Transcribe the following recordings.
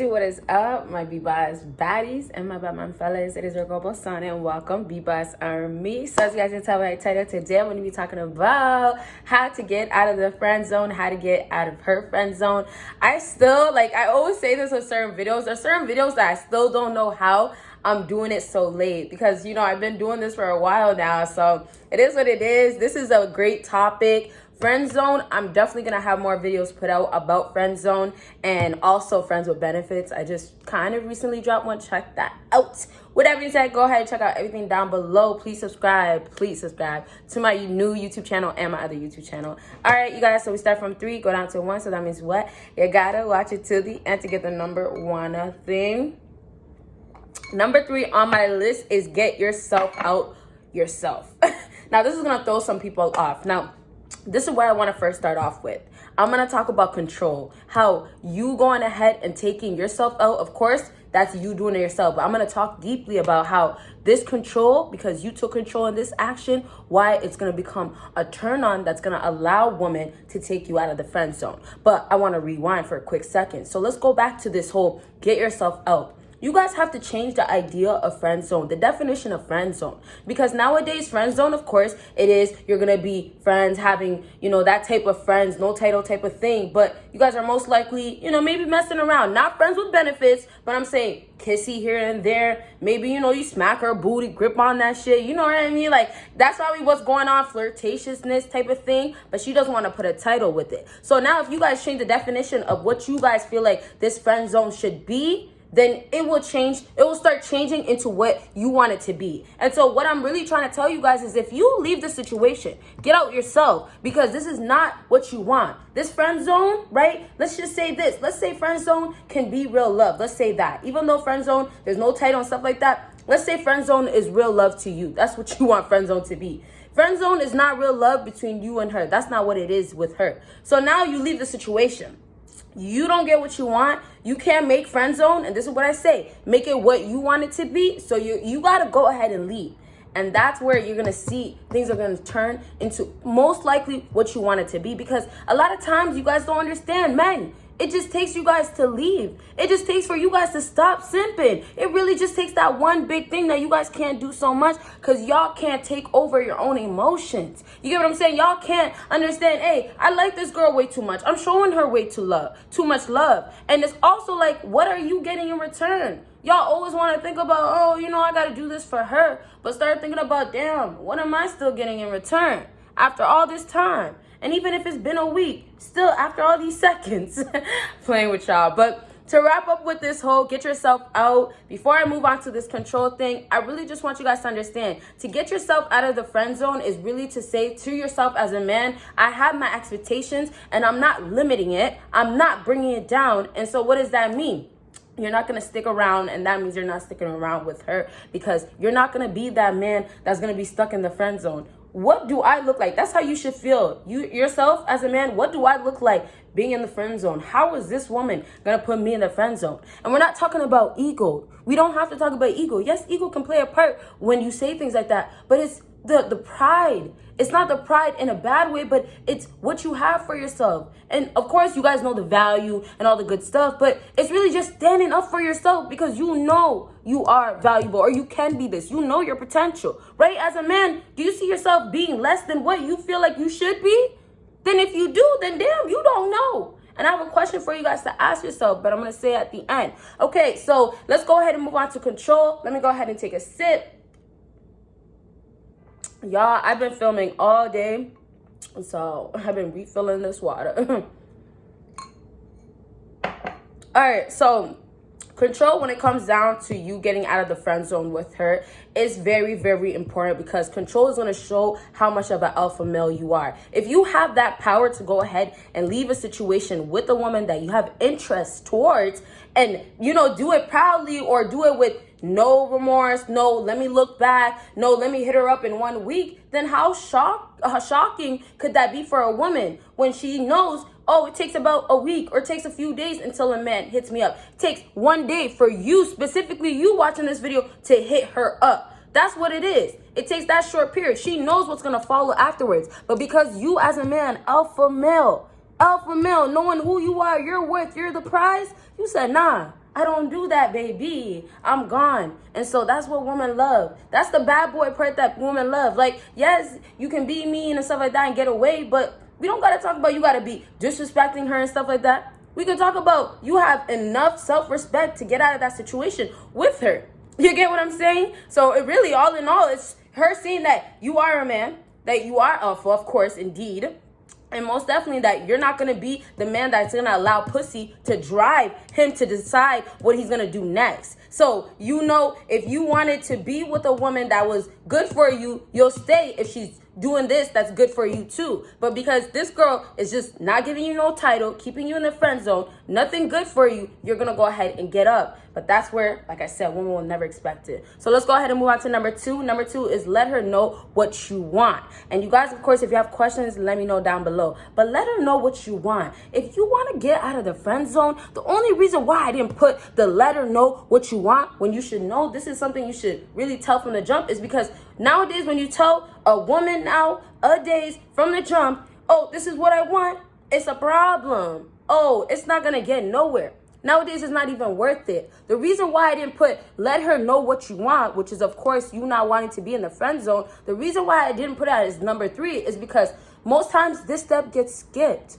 What is up, my BBossBaddies and my Batman fellas? It is your girl Bosana and welcome BBossArmy. So as you guys can tell by the title, today I'm going to be talking about how to get out of the friend zone, how to get out of her friend zone. I always say this with certain videos. There's certain videos that I still don't know how I'm doing it so late because, I've been doing this for a while now. So it is what it is. This is a great topic. Friend zone, I'm definitely going to have more videos put out about friend zone and also friends with benefits. I just kind of recently dropped one. Check that out. With that being said, go ahead and check out everything down below. Please subscribe to my new YouTube channel and my other YouTube channel. All right, you guys, so we start from 3, go down to 1. So that means what? You got to watch it till the end to get the number 1 thing. Number 3 on my list is get yourself out yourself. Now, this is going to throw some people off. Now, this is what I want to first start off with. I'm going to talk about control. How you going ahead and taking yourself out. Of course, that's you doing it yourself. But I'm going to talk deeply about how this control, because you took control in this action, why it's going to become a turn on that's going to allow women to take you out of the friend zone. But I want to rewind for a quick second. So let's go back to this whole get yourself out. You guys have to change the idea of friend zone, the definition of friend zone. Because nowadays, friend zone, of course, it is you're going to be friends having, that type of friends, no title type of thing. But you guys are most likely, maybe messing around. Not friends with benefits, but I'm saying kissy here and there. Maybe, you smack her booty, grip on that shit. You know what I mean? Like, that's probably what's going on, flirtatiousness type of thing. But she doesn't want to put a title with it. So now if you guys change the definition of what you guys feel like this friend zone should be, then it will change. It will start changing into what you want it to be. And so what I'm really trying to tell you guys is if you leave the situation, get out yourself, because this is not what you want. This friend zone, right? Let's just say this. Let's say friend zone can be real love. Let's say that. Even though friend zone, there's no title and stuff like that. Let's say friend zone is real love to you. That's what you want friend zone to be. Friend zone is not real love between you and her. That's not what it is with her. So now you leave the situation. You don't get what you want. You can't make friend zone. And this is what I say. Make it what you want it to be. So you got to go ahead and leave. And that's where you're going to see things are going to turn into most likely what you want it to be. Because a lot of times you guys don't understand, men. It just takes you guys to leave. It just takes for you guys to stop simping. It really just takes that one big thing that you guys can't do so much because y'all can't take over your own emotions. You get what I'm saying? Y'all can't understand, hey, I like this girl way too much. I'm showing her way too much love. And it's also like, what are you getting in return? Y'all always want to think about, I got to do this for her. But start thinking about, damn, what am I still getting in return after all this time? And even if it's been a week, still after all these seconds, playing with y'all. But to wrap up with this whole get yourself out, before I move on to this control thing, I really just want you guys to understand, to get yourself out of the friend zone is really to say to yourself as a man, I have my expectations and I'm not limiting it. I'm not bringing it down. And so what does that mean? You're not going to stick around, and that means you're not sticking around with her because you're not going to be that man that's going to be stuck in the friend zone. What do I look like? That's how you should feel. You yourself as a man, what do I look like being in the friend zone? How is this woman going to put me in the friend zone? And we're not talking about ego. We don't have to talk about ego. Yes, ego can play a part when you say things like that, but it's the pride. It's not the pride in a bad way, but it's what you have for yourself. And of course, you guys know the value and all the good stuff, but it's really just standing up for yourself because you know you are valuable or you can be this. You know your potential, right? As a man, do you see yourself being less than what you feel like you should be? Then if you do, then damn, you don't know. And I have a question for you guys to ask yourself, but I'm going to say at the end. Okay, so let's go ahead and move on to control. Let me go ahead and take a sip. Y'all, I've been filming all day, so I've been refilling this water. All right, so control, when it comes down to you getting out of the friend zone with her, is very, very important because control is going to show how much of an alpha male you are. If you have that power to go ahead and leave a situation with a woman that you have interest towards and, do it proudly or do it with no remorse, no, let me look back, no, let me hit her up in 1 week, then how shocking could that be for a woman when she knows, oh, it takes about a week or it takes a few days until a man hits me up. It takes 1 day for you, specifically you watching this video, to hit her up. That's what it is. It takes that short period. She knows what's going to follow afterwards. But because you as a man, alpha male, knowing who you are, your worth, you're the prize, you said, nah, I don't do that, baby. I'm gone. And so that's what women love. That's the bad boy part that women love. Like, yes, you can be mean and stuff like that and get away, but we don't got to talk about you got to be disrespecting her and stuff like that. We can talk about you have enough self-respect to get out of that situation with her. You get what I'm saying? So it really, all in all, it's her seeing that you are a man, that you are alpha, of course, indeed. And most definitely that you're not going to be the man that's going to allow pussy to drive him to decide what he's going to do next. So, you know, if you wanted to be with a woman that was good for you, you'll stay if she's doing this that's good for you too. But because this girl is just not giving you no title, keeping you in the friend zone, nothing good for you, you're going to go ahead and get up. But that's where, like I said, women will never expect it. So let's go ahead and move on to number two. Number two is let her know what you want. And you guys, of course, if you have questions, let me know down below. But let her know what you want. If you want to get out of the friend zone, the only reason why I didn't put the let her know what you want when you should know this is something you should really tell from the jump is because nowadays when you tell a woman nowadays from the jump, oh, this is what I want, it's a problem. Oh, it's not going to get nowhere. Nowadays, it's not even worth it. The reason why I didn't put let her know what you want, which is, of course, you not wanting to be in the friend zone. The reason why I didn't put it as number 3 is because most times this step gets skipped.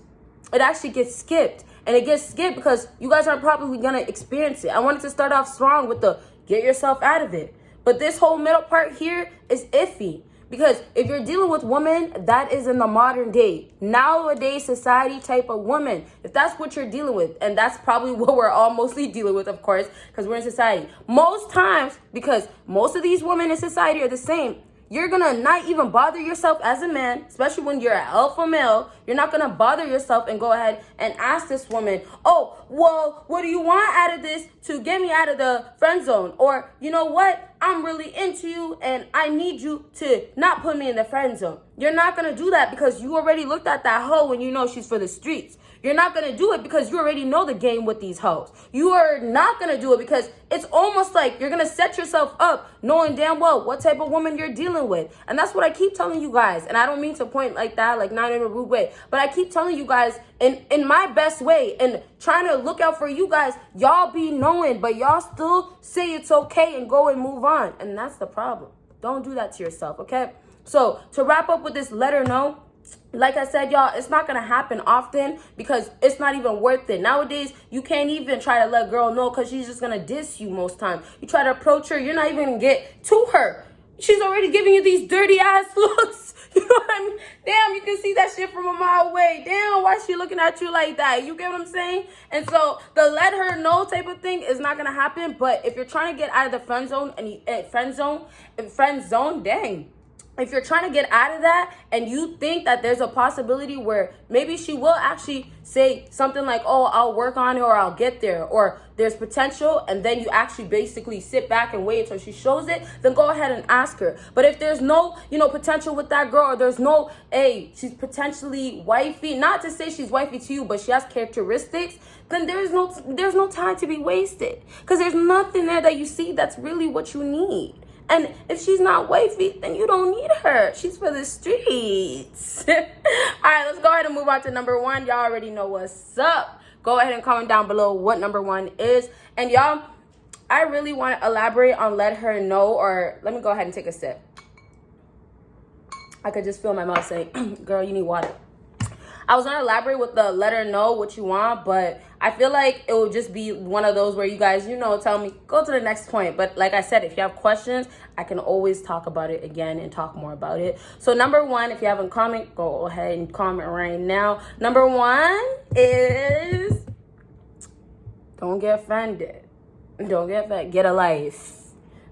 It actually gets skipped. And it gets skipped because you guys aren't probably going to experience it. I wanted to start off strong with the get yourself out of it. But this whole middle part here is iffy. Because if you're dealing with women, that is in the modern day, nowadays society type of woman. If that's what you're dealing with, and that's probably what we're all mostly dealing with, of course, because we're in society. Most times, because most of these women in society are the same, you're going to not even bother yourself as a man, especially when you're an alpha male. You're not going to bother yourself and go ahead and ask this woman, oh, well, what do you want out of this to get me out of the friend zone? Or, you know what? I'm really into you and I need you to not put me in the friend zone. You're not going to do that because you already looked at that hoe and you know she's for the streets. You're not going to do it because you already know the game with these hoes. You are not going to do it because it's almost like you're going to set yourself up knowing damn well what type of woman you're dealing with. And that's what I keep telling you guys. And I don't mean to point like that, like not in a rude way, but I keep telling you guys in my best way and trying to look out for you guys. Y'all be knowing, but y'all still say it's okay and go and move on. And that's the problem. Don't do that to yourself, okay? So to wrap up with this let her know, like I said, y'all, it's not going to happen often because it's not even worth it. Nowadays, you can't even try to let girl know because she's just going to diss you most times. You try to approach her, you're not even going to get to her. She's already giving you these dirty ass looks. You know what I mean? Damn, you can see that shit from a mile away. Damn, why is she looking at you like that? You get what I'm saying? And so the let her know type of thing is not going to happen. But if you're trying to get out of the friend zone friend zone, dang. If you're trying to get out of that and you think that there's a possibility where maybe she will actually say something like, oh, I'll work on it or I'll get there or there's potential, and then you actually basically sit back and wait until she shows it, then go ahead and ask her. But if there's no, potential with that girl or there's no, hey, she's potentially wifey, not to say she's wifey to you, but she has characteristics, then there's no time to be wasted because there's nothing there that you see that's really what you need. And if she's not wifey, then you don't need her. She's for the streets. All right, let's go ahead and move on to number 1. Y'all already know what's up. Go ahead and comment down below what number 1 is. And y'all, I really want to elaborate on let her know, or let me go ahead and take a sip. I could just feel my mouth saying, girl, you need water. I was going to elaborate with the let her know what you want, but I feel like it would just be one of those where you guys, tell me, go to the next point. But like I said, if you have questions, I can always talk about it again and talk more about it. So number 1, if you haven't commented, go ahead and comment right now. Number 1 is don't get offended. Don't get offended. Get a life.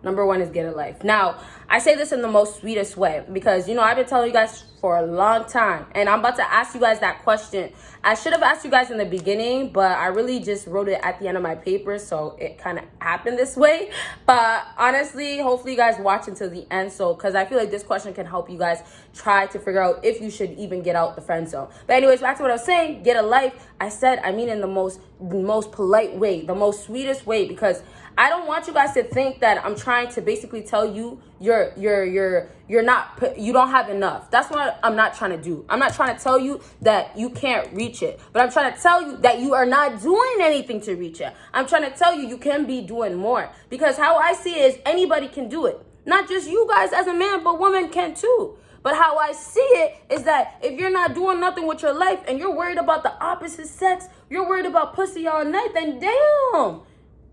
Number 1 is get a life. Now, I say this in the most sweetest way because, I've been telling you guys for a long time. And I'm about to ask you guys that question. I should have asked you guys in the beginning, but I really just wrote it at the end of my paper. So it kind of happened this way. But honestly, hopefully you guys watch until the end. So because I feel like this question can help you guys try to figure out if you should even get out the friend zone. But anyways, back to what I was saying. Get a life. I mean in the most polite way, the most sweetest way, because I don't want you guys to think that I'm trying to basically tell you you're not, you don't have enough. That's what I'm not trying to do. I'm not trying to tell you that you can't reach it, but I'm trying to tell you that you are not doing anything to reach it. I'm trying to tell you can be doing more, because how I see it is anybody can do it. Not just you guys as a man, but women can too. But how I see it is that if you're not doing nothing with your life and you're worried about the opposite sex, you're worried about pussy all night, then damn,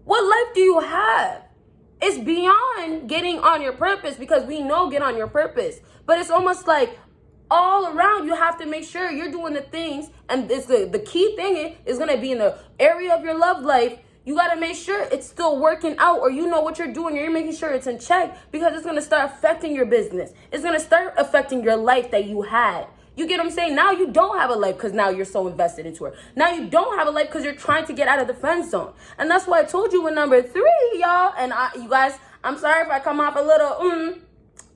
what life do you have? It's beyond getting on your purpose, because we know get on your purpose. But it's almost like all around you have to make sure you're doing the things. And it's the key thing is going to be in the area of your love life. You got to make sure it's still working out, or you know what you're doing, or you're making sure it's in check, because it's going to start affecting your business. It's going to start affecting your life that you had. You get what I'm saying? Now you don't have a life because now you're so invested into her. Now you don't have a life because you're trying to get out of the friend zone. And that's why I told you with number 3, y'all. And you guys, I'm sorry if I come off a little,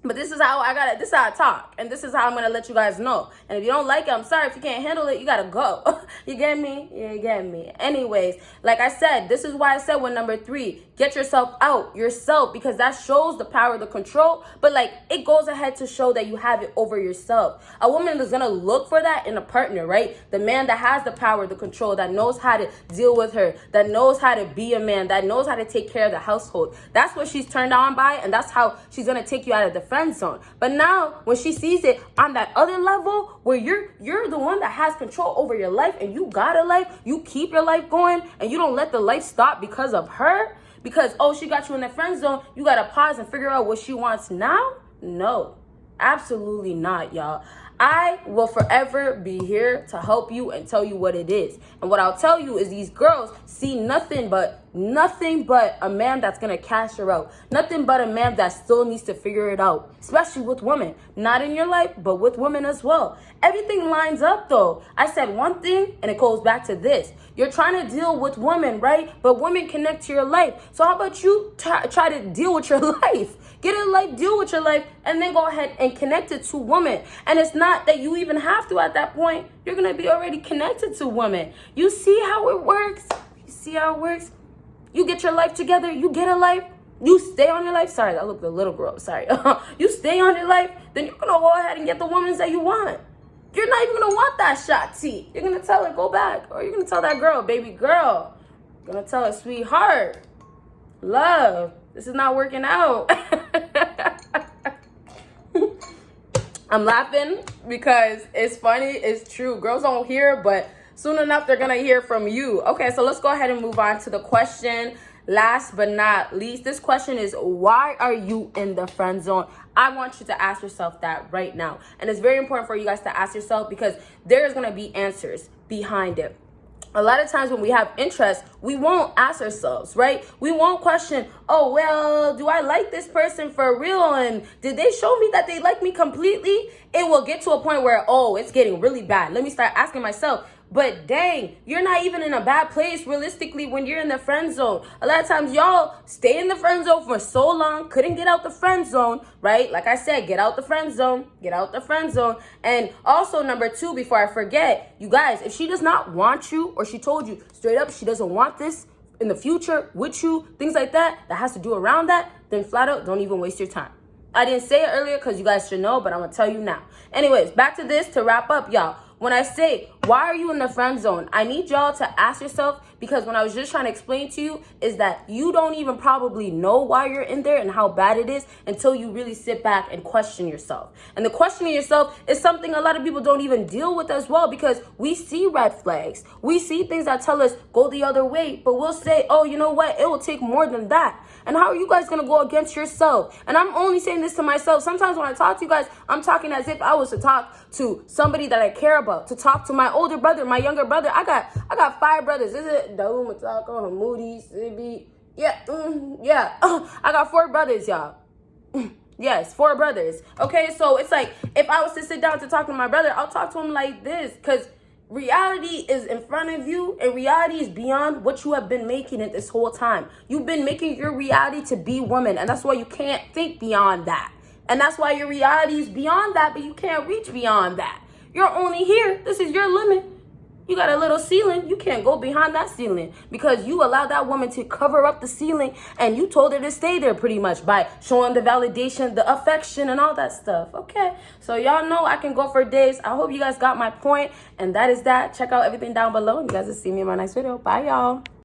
but this is how I got it. This is how I talk. And this is how I'm going to let you guys know. And if you don't like it, I'm sorry. If you can't handle it, you got to go. You get me? Yeah, you get me. Anyways, like I said, this is why I said with number 3, get yourself out yourself, because that shows the power, the control. But like, it goes ahead to show that you have it over yourself. A woman is going to look for that in a partner, right? The man that has the power, the control, that knows how to deal with her, that knows how to be a man, that knows how to take care of the household. That's what she's turned on by, and that's how she's going to take you out of the friend zone. But now when she sees it on that other level where you're the one that has control over your life, and you got a life, you keep your life going, and you don't let the life stop because of her, because oh, she got you in the friend zone, you got to pause and figure out what she wants now. No, absolutely not, y'all. I will forever be here to help you and tell you what it is. And what I'll tell you is these girls see nothing but a man that's going to cash her out. Nothing but a man that still needs to figure it out, especially with women. Not in your life, but with women as well. Everything lines up though. I said one thing and it goes back to this. You're trying to deal with women, right? But women connect to your life. So how about you try to deal with your life? Get a life, deal with your life, and then go ahead and connect it to women. And it's not that you even have to at that point. You're going to be already connected to women. You see how it works? You see how it works? You get your life together. You get a life. You stay on your life. Sorry, that looked a little gross. Sorry. You stay on your life. Then you're going to go ahead and get the women that you want. You're not even going to want that shot T. You're going to tell her, go back. Or you're going to tell that girl, baby girl. You're going to tell her, sweetheart, love, this is not working out. I'm laughing because it's funny. It's true. Girls don't hear, but soon enough, they're going to hear from you. Okay, so let's go ahead and move on to the question. Last but not least, this question is, why are you in the friend zone? I want you to ask yourself that right now. And it's very important for you guys to ask yourself, because there's going to be answers behind it. A lot of times when we have interest, we won't ask ourselves, right? We won't question, oh, well, do I like this person for real? And did they show me that they like me completely? It will get to a point where, oh, it's getting really bad. Let me start asking myself, but dang, you're not even in a bad place realistically when you're in the friend zone. A lot of times y'all stay in the friend zone for so long, couldn't get out the friend zone, right? Like I said, get out the friend zone, get out the friend zone. And also number 2, before I forget, you guys, if she does not want you, or she told you straight up she doesn't want this in the future with you, things like that has to do around that, then flat out, don't even waste your time. I didn't say it earlier because you guys should know, but I'm going to tell you now. Anyways, back to this to wrap up, y'all. When I say, why are you in the friend zone? I need y'all to ask yourself, because when I was just trying to explain to you is that you don't even probably know why you're in there and how bad it is until you really sit back and question yourself. And the questioning yourself is something a lot of people don't even deal with as well, because we see red flags. We see things that tell us go the other way, but we'll say, oh, you know what? It will take more than that. And how are you guys going to go against yourself? And I'm only saying this to myself. Sometimes when I talk to you guys, I'm talking as if I was to talk to somebody that I care about, to talk to my older brother, my younger brother. I got 5 brothers. Is it Dalu, Matako, Hamudi, Sibi? Yeah. I got 4 brothers, y'all. Yes, 4 brothers. Okay, so it's like, if I was to sit down to talk to my brother, I'll talk to him like this, because reality is in front of you, and reality is beyond what you have been making it this whole time. You've been making your reality to be woman, and that's why you can't think beyond that. And that's why your reality is beyond that, but you can't reach beyond that. You're only here. This is your limit. You got a little ceiling. You can't go behind that ceiling because you allowed that woman to cover up the ceiling and you told her to stay there pretty much by showing the validation, the affection, and all that stuff. Okay, so y'all know I can go for days. I hope you guys got my point, and that is that. Check out everything down below, and you guys will see me in my next video. Bye, y'all.